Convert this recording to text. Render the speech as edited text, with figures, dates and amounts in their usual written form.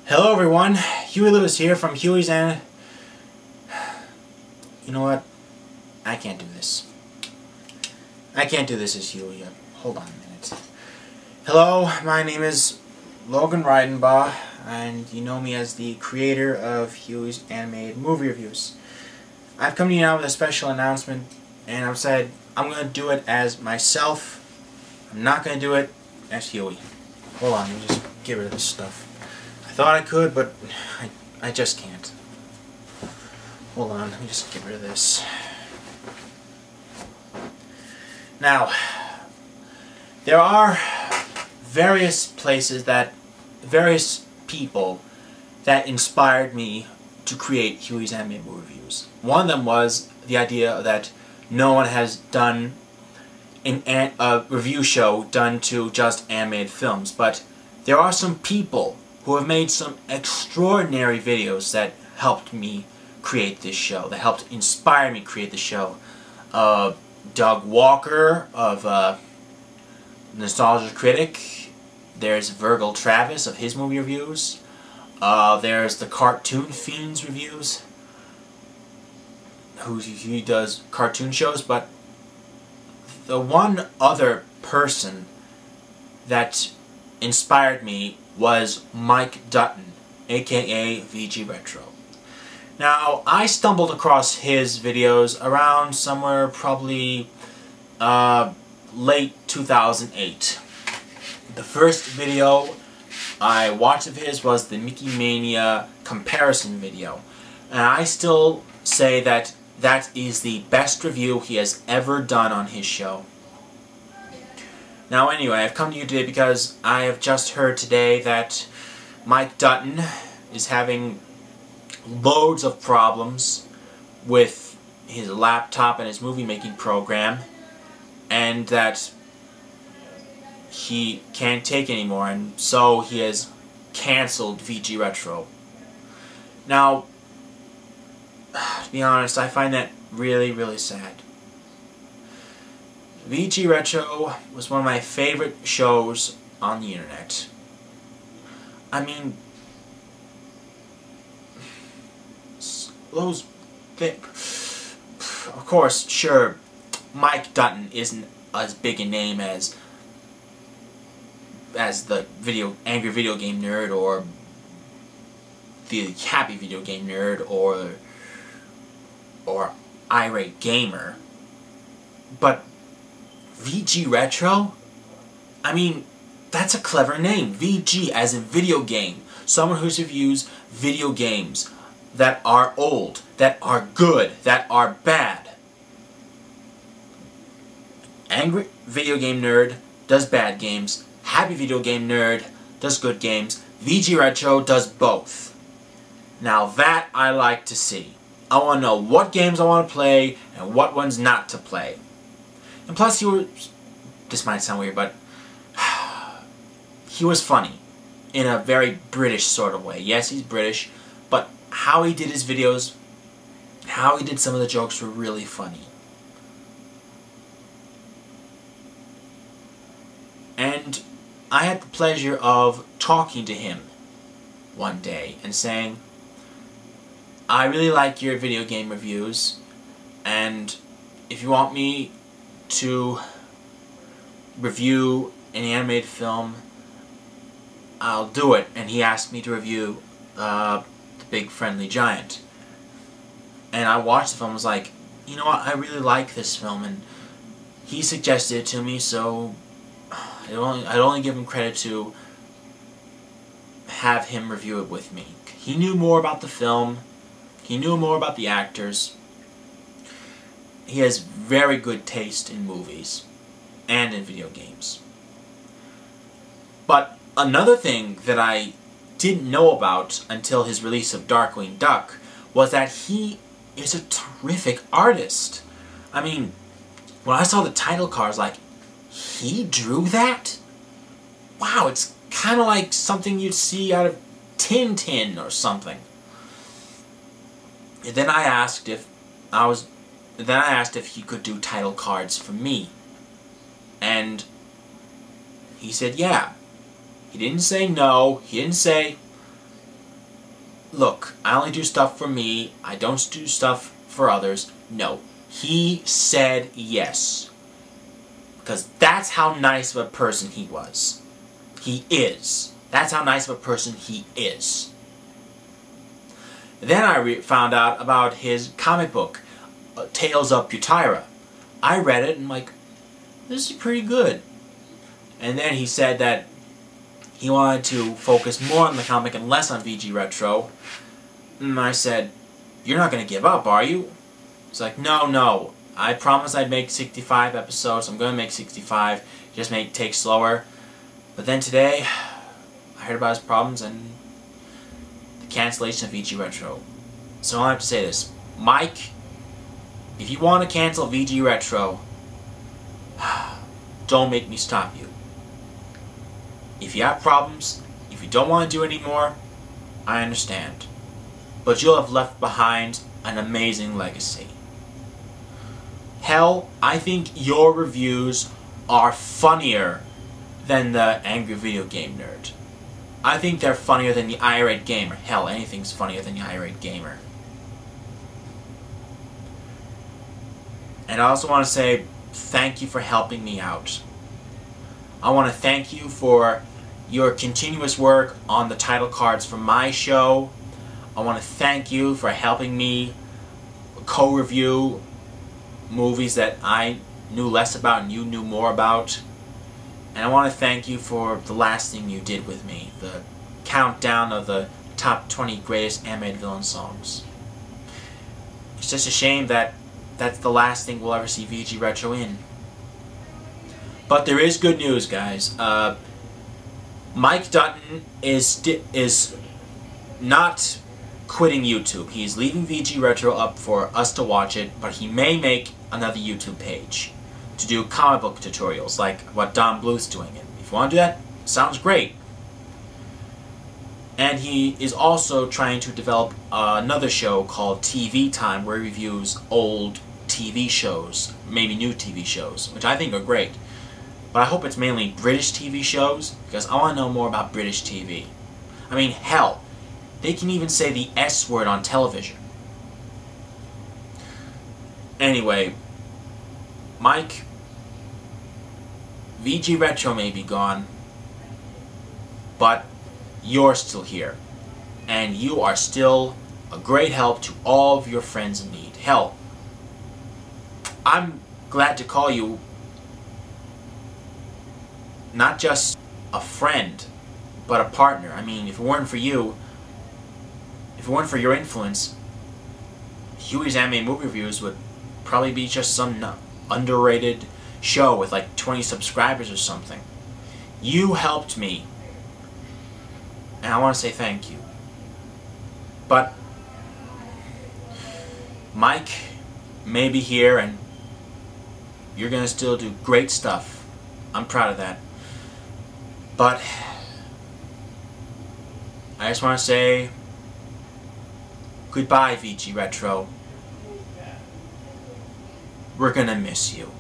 Hello everyone, Huey Lewis here from Huey's and... You know what? I can't do this. I can't do this as Huey. Hold on a minute. Hello, my name is Logan Reidenbaugh, and you know me as the creator of Huey's Animated Movie Reviews. I've come to you now with a special announcement, and I've said I'm going to do it as myself. I'm not going to do it as Huey. Hold on, let me just get rid of this stuff. I thought I could, but I just can't. Hold on, let me just get rid of this. Now, there are various people that inspired me to create Huey's Animated Movie Reviews. One of them was the idea that no one has done a review show done to just animated films, but there are some people who have made some extraordinary videos that helped me create this show, that helped inspire me to create the show. Doug Walker of Nostalgia Critic. There's Virgil Travis of his movie reviews. There's the Cartoon Fiends reviews, he does cartoon shows, but the one other person that inspired me was Mike Dutton, aka VGRetro. Now, I stumbled across his videos around somewhere probably late 2008. The first video I watched of his was the Mickey Mania comparison video, and I still say that that is the best review he has ever done on his show. Now anyway, I've come to you today because I have just heard today that Mike Dutton is having loads of problems with his laptop and his movie making program, and that he can't take anymore, and so he has cancelled VGRetro. Now, to be honest, I find that really, really sad. VGRetro was one of my favorite shows on the internet. I mean, of course, sure, Mike Dutton isn't as big a name as the Angry Video Game Nerd, or the Happy Video Game Nerd, or Irate Gamer, but VGRetro? I mean, that's a clever name. VG as in video game. Someone who reviews video games that are old, that are good, that are bad. Angry Video Game Nerd does bad games. Happy Video Game Nerd does good games. VGRetro does both. Now that I like to see. I want to know what games I want to play and what ones not to play. And plus, this might sound weird, but he was funny in a very British sort of way. Yes, he's British, but how he did his videos, how he did some of the jokes were really funny. And I had the pleasure of talking to him one day and saying, I really like your video game reviews, and if you want me to review an animated film, I'll do it. And he asked me to review The Big Friendly Giant. And I watched the film and was like, you know what, I really like this film, and he suggested it to me, so I'd only give him credit to have him review it with me. He knew more about the film, he knew more about the actors. He has very good taste in movies and in video games. But another thing that I didn't know about until his release of Darkwing Duck was that he is a terrific artist. I mean, when I saw the title card, I was like, he drew that? Wow, it's kind of like something you'd see out of Tintin or something. And then I asked if he could do title cards for me. And he said, yeah. He didn't say no. He didn't say, look, I only do stuff for me. I don't do stuff for others. No. He said yes. Because that's how nice of a person he was. He is. That's how nice of a person he is. Then I found out about his comic book, Tales of Putira. I read it and I'm like, this is pretty good. And then he said that he wanted to focus more on the comic and less on VGRetro. And I said, you're not going to give up, are you? He's like, no. I promised I'd make 65 episodes. I'm going to make 65. Just take slower. But then today, I heard about his problems and the cancellation of VGRetro. So I have to say this. Mike, if you want to cancel VGRetro, don't make me stop you. If you have problems, if you don't want to do it anymore, I understand. But you'll have left behind an amazing legacy. Hell, I think your reviews are funnier than the Angry Video Game Nerd. I think they're funnier than the Irate Gamer. Hell, anything's funnier than the Irate Gamer. And I also want to say thank you for helping me out. I want to thank you for your continuous work on the title cards for my show. I want to thank you for helping me co-review movies that I knew less about and you knew more about. And I want to thank you for the last thing you did with me, the countdown of the top 20 greatest animated villain songs. It's just a shame that that's the last thing we'll ever see VGRetro in. But there is good news, guys. Mike Dutton is not quitting YouTube. He's leaving VGRetro up for us to watch it, but he may make another YouTube page to do comic book tutorials like what Don Bluth's doing. It. If you want to do that, sounds great. And he is also trying to develop another show called TV Time, where he reviews old TV shows, maybe new TV shows, which I think are great. But I hope it's mainly British TV shows, because I want to know more about British TV. I mean, hell, they can even say the S word on television. Anyway, Mike, VGRetro may be gone, but you're still here. And you are still a great help to all of your friends in need. Hell, I'm glad to call you not just a friend, but a partner. I mean, if it weren't for you, if it weren't for your influence, Huey's Anime Movie Reviews would probably be just some underrated show with like 20 subscribers or something. You helped me, and I want to say thank you. But Mike may be here, and you're going to still do great stuff. I'm proud of that. But I just want to say goodbye, VGRetro. We're gonna miss you.